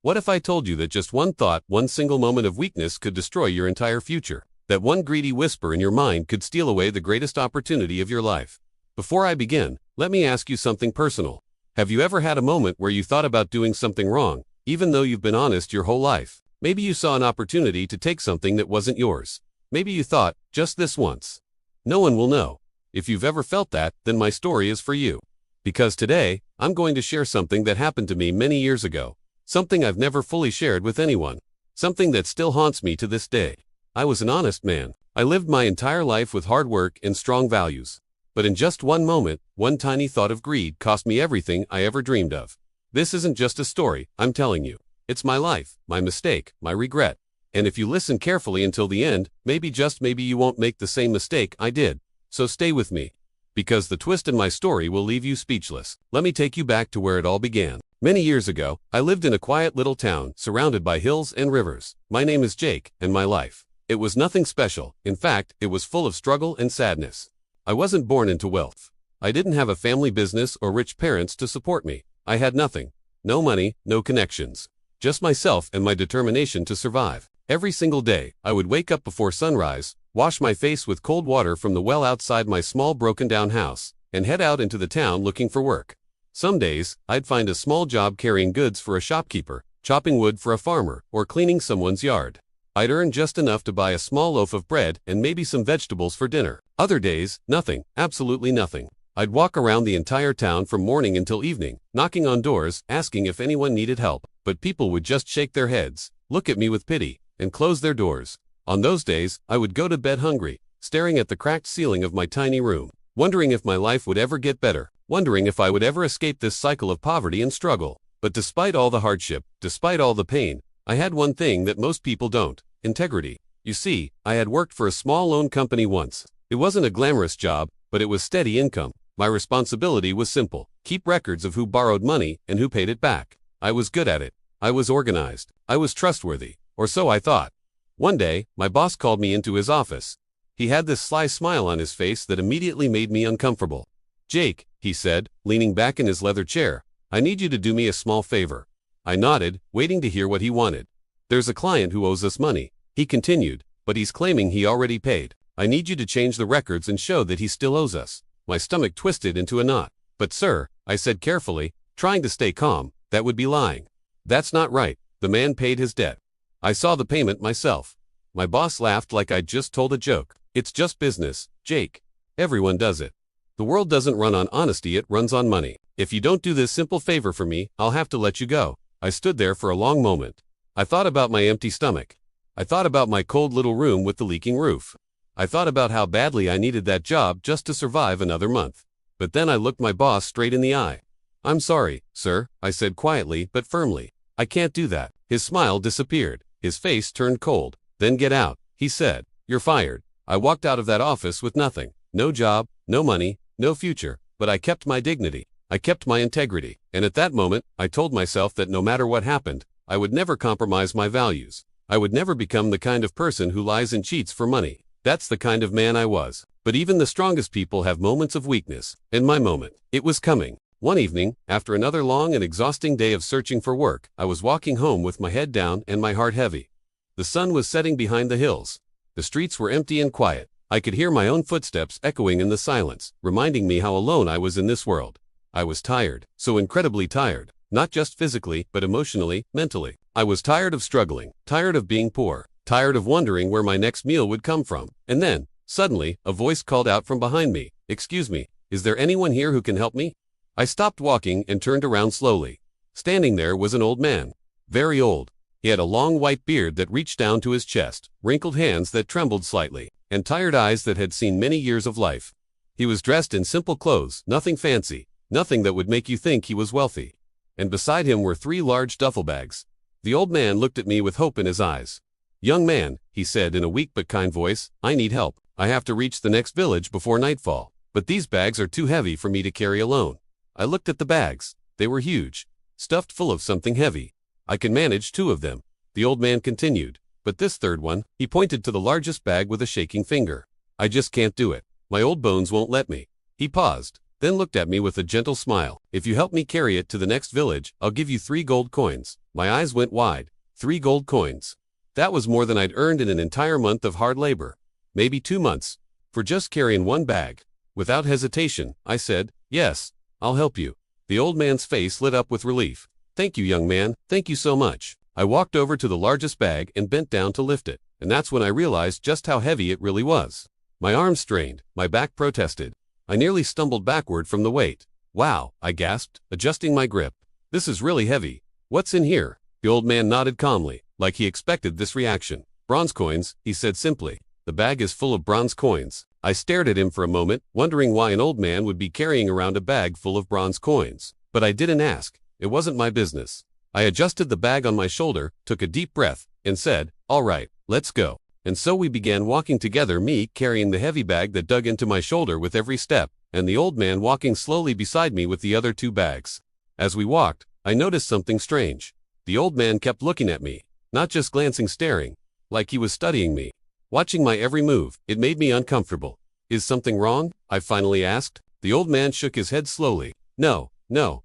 What if I told you that just one thought, one single moment of weakness could destroy your entire future? That one greedy whisper in your mind could steal away the greatest opportunity of your life? Before I begin, let me ask you something personal. Have you ever had a moment where you thought about doing something wrong, even though you've been honest your whole life? Maybe you saw an opportunity to take something that wasn't yours. Maybe you thought, just this once. No one will know. If you've ever felt that, then my story is for you. Because today, I'm going to share something that happened to me many years ago. Something I've never fully shared with anyone. Something that still haunts me to this day. I was an honest man. I lived my entire life with hard work and strong values. But in just one moment, one tiny thought of greed cost me everything I ever dreamed of. This isn't just a story, I'm telling you. It's my life, my mistake, my regret. And if you listen carefully until the end, maybe just maybe you won't make the same mistake I did. So stay with me. Because the twist in my story will leave you speechless. Let me take you back to where it all began. Many years ago, I lived in a quiet little town surrounded by hills and rivers. My name is Jake, and my life. It was nothing special. In fact, it was full of struggle and sadness. I wasn't born into wealth. I didn't have a family business or rich parents to support me. I had nothing. No money, no connections. Just myself and my determination to survive. Every single day, I would wake up before sunrise, wash my face with cold water from the well outside my small broken-down house, and head out into the town looking for work. Some days, I'd find a small job carrying goods for a shopkeeper, chopping wood for a farmer, or cleaning someone's yard. I'd earn just enough to buy a small loaf of bread and maybe some vegetables for dinner. Other days, nothing, absolutely nothing. I'd walk around the entire town from morning until evening, knocking on doors, asking if anyone needed help. But people would just shake their heads, look at me with pity, and close their doors. On those days, I would go to bed hungry, staring at the cracked ceiling of my tiny room, wondering if my life would ever get better, wondering if I would ever escape this cycle of poverty and struggle. But despite all the hardship, despite all the pain, I had one thing that most people don't: integrity. You see, I had worked for a small loan company once. It wasn't a glamorous job, but it was steady income. My responsibility was simple: keep records of who borrowed money and who paid it back. I was good at it. I was organized. I was trustworthy. Or so I thought. One day, my boss called me into his office. He had this sly smile on his face that immediately made me uncomfortable. "Jake," he said, leaning back in his leather chair, "I need you to do me a small favor." I nodded, waiting to hear what he wanted. "There's a client who owes us money," he continued, "but he's claiming he already paid. I need you to change the records and show that he still owes us." My stomach twisted into a knot. "But sir," I said carefully, trying to stay calm, "that would be lying." "That's not right. The man paid his debt. I saw the payment myself." My boss laughed like I'd just told a joke. "It's just business, Jake. Everyone does it. The world doesn't run on honesty, it runs on money. If you don't do this simple favor for me, I'll have to let you go." I stood there for a long moment. I thought about my empty stomach. I thought about my cold little room with the leaking roof. I thought about how badly I needed that job just to survive another month. But then I looked my boss straight in the eye. "I'm sorry, sir," I said quietly but firmly. "I can't do that." His smile disappeared. His face turned cold. "Then get out," he said. "You're fired." I walked out of that office with nothing. No job, no money, no future. But I kept my dignity. I kept my integrity. And at that moment, I told myself that no matter what happened, I would never compromise my values. I would never become the kind of person who lies and cheats for money. That's the kind of man I was. But even the strongest people have moments of weakness. And my moment, it was coming. One evening, after another long and exhausting day of searching for work, I was walking home with my head down and my heart heavy. The sun was setting behind the hills. The streets were empty and quiet. I could hear my own footsteps echoing in the silence, reminding me how alone I was in this world. I was tired, so incredibly tired, not just physically, but emotionally, mentally. I was tired of struggling, tired of being poor, tired of wondering where my next meal would come from. And then, suddenly, a voice called out from behind me, "Excuse me, is there anyone here who can help me?" I stopped walking and turned around slowly. Standing there was an old man. Very old. He had a long white beard that reached down to his chest, wrinkled hands that trembled slightly, and tired eyes that had seen many years of life. He was dressed in simple clothes, nothing fancy, nothing that would make you think he was wealthy. And beside him were 3 large duffel bags. The old man looked at me with hope in his eyes. "Young man," he said in a weak but kind voice, "I need help. I have to reach the next village before nightfall. But these bags are too heavy for me to carry alone." I looked at the bags. They were huge, stuffed full of something heavy. "I can manage 2 of them," the old man continued. "But this third one," he pointed to the largest bag with a shaking finger. "I just can't do it. My old bones won't let me." He paused. then looked at me with a gentle smile. "If you help me carry it to the next village, I'll give you 3 gold coins." My eyes went wide. 3 gold coins. That was more than I'd earned in an entire month of hard labor. Maybe 2 months. For just carrying one bag. Without hesitation, I said, "Yes, I'll help you." The old man's face lit up with relief. "Thank you, young man, thank you so much." I walked over to the largest bag and bent down to lift it, and that's when I realized just how heavy it really was. My arms strained, my back protested. I nearly stumbled backward from the weight. "Wow," I gasped, adjusting my grip. "This is really heavy. What's in here?" The old man nodded calmly, like he expected this reaction. "Bronze coins," he said simply. "The bag is full of bronze coins." I stared at him for a moment, wondering why an old man would be carrying around a bag full of bronze coins. But I didn't ask. It wasn't my business. I adjusted the bag on my shoulder, took a deep breath, and said, "All right, let's go." And so we began walking together, me carrying the heavy bag that dug into my shoulder with every step, and the old man walking slowly beside me with the other 2 bags. As we walked, I noticed something strange. The old man kept looking at me, not just glancing, staring, like he was studying me, watching my every move. It made me uncomfortable. "Is something wrong?" I finally asked. The old man shook his head slowly. No,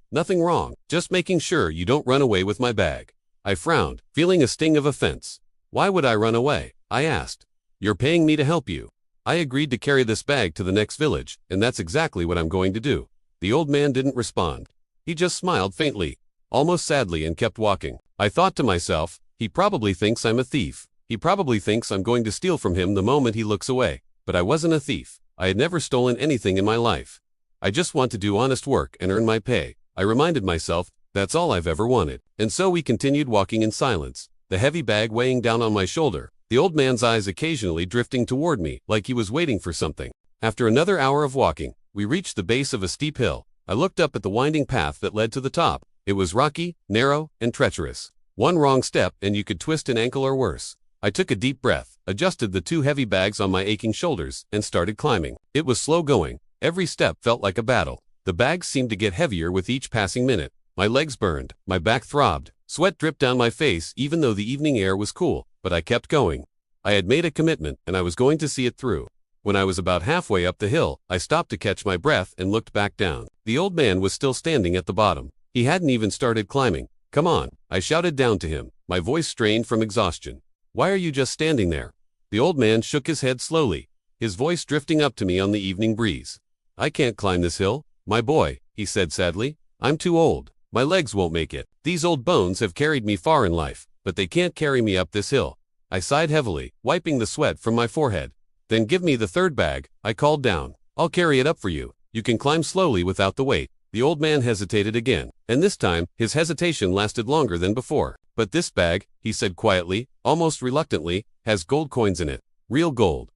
nothing wrong. Just making sure you don't run away with my bag." I frowned, feeling a sting of offense. "Why would I run away?" I asked. "You're paying me to help you. I agreed to carry this bag to the next village, and that's exactly what I'm going to do." The old man didn't respond. He just smiled faintly, almost sadly, and kept walking. I thought to myself, he probably thinks I'm a thief. He probably thinks I'm going to steal from him the moment he looks away. But I wasn't a thief. I had never stolen anything in my life. I just want to do honest work and earn my pay. I reminded myself, that's all I've ever wanted. And so we continued walking in silence, the heavy bag weighing down on my shoulder, the old man's eyes occasionally drifting toward me, like he was waiting for something. After another hour of walking, we reached the base of a steep hill. I looked up at the winding path that led to the top. It was rocky, narrow, and treacherous. One wrong step and you could twist an ankle or worse. I took a deep breath, adjusted the 2 heavy bags on my aching shoulders, and started climbing. It was slow going. Every step felt like a battle. The bags seemed to get heavier with each passing minute. My legs burned, my back throbbed, sweat dripped down my face even though the evening air was cool, but I kept going. I had made a commitment, and I was going to see it through. When I was about halfway up the hill, I stopped to catch my breath and looked back down. The old man was still standing at the bottom. He hadn't even started climbing. "Come on," I shouted down to him, my voice strained from exhaustion. "Why are you just standing there?" The old man shook his head slowly, his voice drifting up to me on the evening breeze. "I can't climb this hill, my boy," he said sadly. "I'm too old. My legs won't make it. These old bones have carried me far in life, but they can't carry me up this hill." I sighed heavily, wiping the sweat from my forehead. "Then give me the 3rd bag," I called down. "I'll carry it up for you. You can climb slowly without the weight." The old man hesitated again, and this time, his hesitation lasted longer than before. "But this bag," he said quietly, almost reluctantly, "has gold coins in it. Real gold.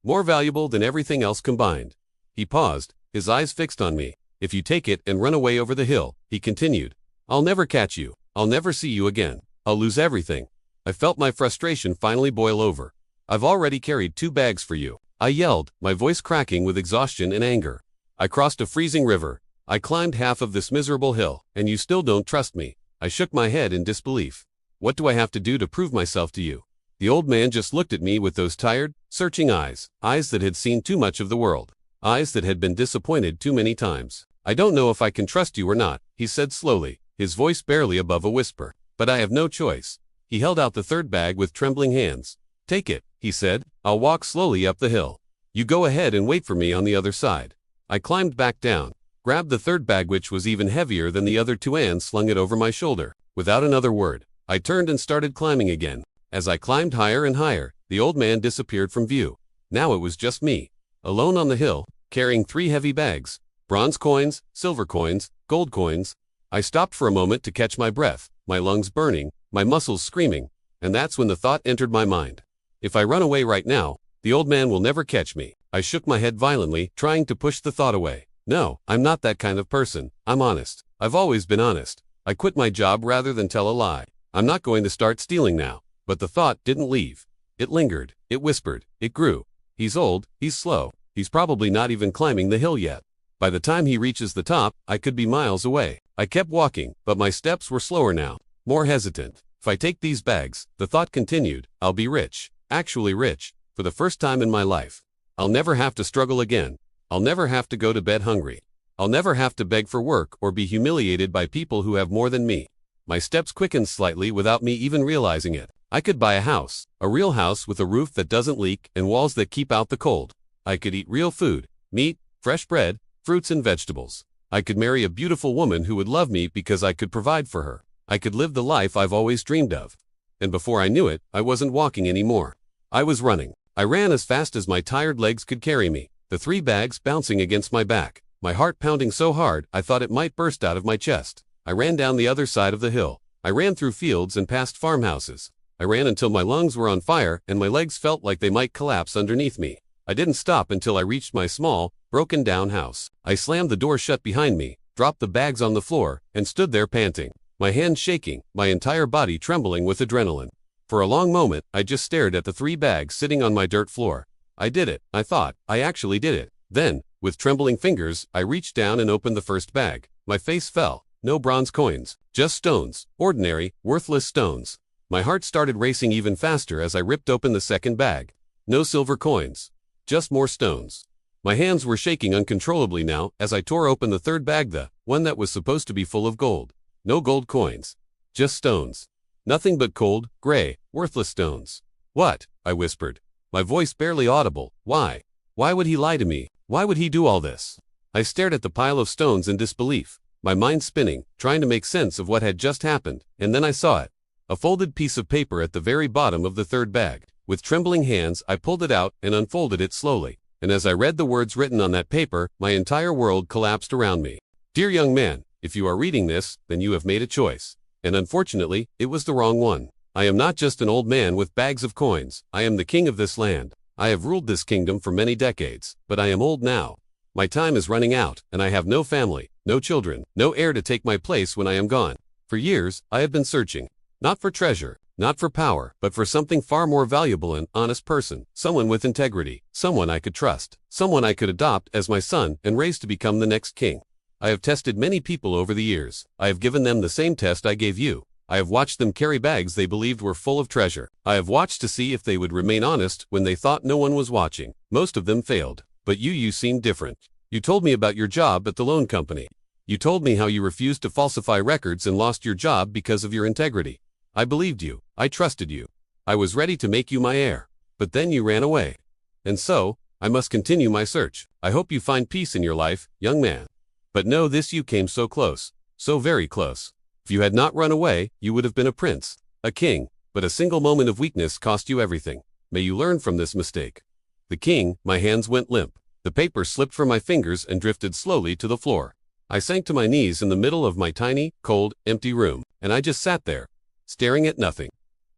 More valuable than everything else combined." He paused, his eyes fixed on me. "If you take it and run away over the hill," he continued, "I'll never catch you. I'll never see you again. I'll lose everything." I felt my frustration finally boil over. "I've already carried 2 bags for you," I yelled, my voice cracking with exhaustion and anger. "I crossed a freezing river. I climbed half of this miserable hill, and you still don't trust me." I shook my head in disbelief. "What do I have to do to prove myself to you?" The old man just looked at me with those tired, searching eyes, eyes that had seen too much of the world, eyes that had been disappointed too many times. "I don't know if I can trust you or not," he said slowly, his voice barely above a whisper. "But I have no choice." He held out the 3rd bag with trembling hands. "Take it," he said. "I'll walk slowly up the hill. You go ahead and wait for me on the other side." I climbed back down, grabbed the 3rd bag, which was even heavier than the other 2, and slung it over my shoulder. Without another word, I turned and started climbing again. As I climbed higher and higher, the old man disappeared from view. Now it was just me, alone on the hill, carrying 3 heavy bags, bronze coins, silver coins, gold coins. I stopped for a moment to catch my breath, my lungs burning, my muscles screaming, and that's when the thought entered my mind. If I run away right now, the old man will never catch me. I shook my head violently, trying to push the thought away. No, I'm not that kind of person. I'm honest. I've always been honest. I quit my job rather than tell a lie. I'm not going to start stealing now. But the thought didn't leave. It lingered. It whispered. It grew. He's old. He's slow. He's probably not even climbing the hill yet. By the time he reaches the top, I could be miles away. I kept walking, but my steps were slower now, more hesitant. If I take these bags, the thought continued, I'll be rich. Actually rich, for the first time in my life. I'll never have to struggle again. I'll never have to go to bed hungry. I'll never have to beg for work or be humiliated by people who have more than me. My steps quickened slightly without me even realizing it. I could buy a house, a real house with a roof that doesn't leak and walls that keep out the cold. I could eat real food, meat, fresh bread, fruits and vegetables. I could marry a beautiful woman who would love me because I could provide for her. I could live the life I've always dreamed of. And before I knew it, I wasn't walking anymore. I was running. I ran as fast as my tired legs could carry me, the 3 bags bouncing against my back, my heart pounding so hard I thought it might burst out of my chest. I ran down the other side of the hill. I ran through fields and past farmhouses. I ran until my lungs were on fire and my legs felt like they might collapse underneath me. I didn't stop until I reached my small, broken-down house. I slammed the door shut behind me, dropped the bags on the floor, and stood there panting, my hands shaking, my entire body trembling with adrenaline. For a long moment, I just stared at the 3 bags sitting on my dirt floor. I did it, I thought. I actually did it. Then, with trembling fingers, I reached down and opened the first bag. My face fell. No bronze coins, just stones, ordinary, worthless stones. My heart started racing even faster as I ripped open the second bag. No silver coins, just more stones. My hands were shaking uncontrollably now as I tore open the third bag, the one that was supposed to be full of gold. No gold coins, just stones. Nothing but cold, gray, worthless stones. What? I whispered, my voice barely audible. Why? Why would he lie to me? Why would he do all this? I stared at the pile of stones in disbelief, my mind spinning, trying to make sense of what had just happened, and then I saw it. A folded piece of paper at the very bottom of the third bag. With trembling hands, I pulled it out and unfolded it slowly, and as I read the words written on that paper, my entire world collapsed around me. Dear young man, if you are reading this, then you have made a choice. And unfortunately, it was the wrong one. I am not just an old man with bags of coins. I am the king of this land. I have ruled this kingdom for many decades, but I am old now. My time is running out, and I have no family, no children, no heir to take my place when I am gone. For years, I have been searching, not for treasure, not for power, but for something far more valuable, an honest person, someone with integrity, someone I could trust, someone I could adopt as my son and raise to become the next king. I have tested many people over the years. I have given them the same test I gave you. I have watched them carry bags they believed were full of treasure. I have watched to see if they would remain honest when they thought no one was watching. Most of them failed. But you seemed different. You told me about your job at the loan company. You told me how you refused to falsify records and lost your job because of your integrity. I believed you. I trusted you. I was ready to make you my heir. But then you ran away. And so, I must continue my search. I hope you find peace in your life, young man. But know this, you came so close. So very close. If you had not run away, you would have been a prince, a king, but a single moment of weakness cost you everything. May you learn from this mistake. The king, my hands went limp. The paper slipped from my fingers and drifted slowly to the floor. I sank to my knees in the middle of my tiny, cold, empty room, and I just sat there, staring at nothing,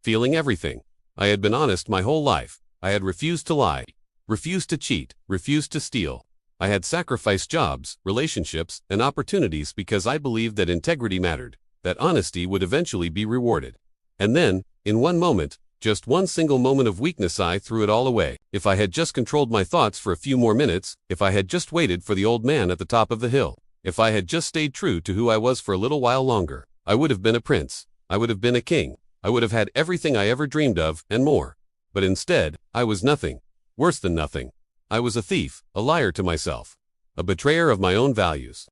feeling everything. I had been honest my whole life. I had refused to lie, refused to cheat, refused to steal. I had sacrificed jobs, relationships, and opportunities because I believed that integrity mattered, that honesty would eventually be rewarded. And then, in one moment, just one single moment of weakness, I threw it all away. If I had just controlled my thoughts for a few more minutes, if I had just waited for the old man at the top of the hill, if I had just stayed true to who I was for a little while longer, I would have been a prince. I would have been a king. I would have had everything I ever dreamed of, and more. But instead, I was nothing. Worse than nothing. I was a thief, a liar to myself, a betrayer of my own values.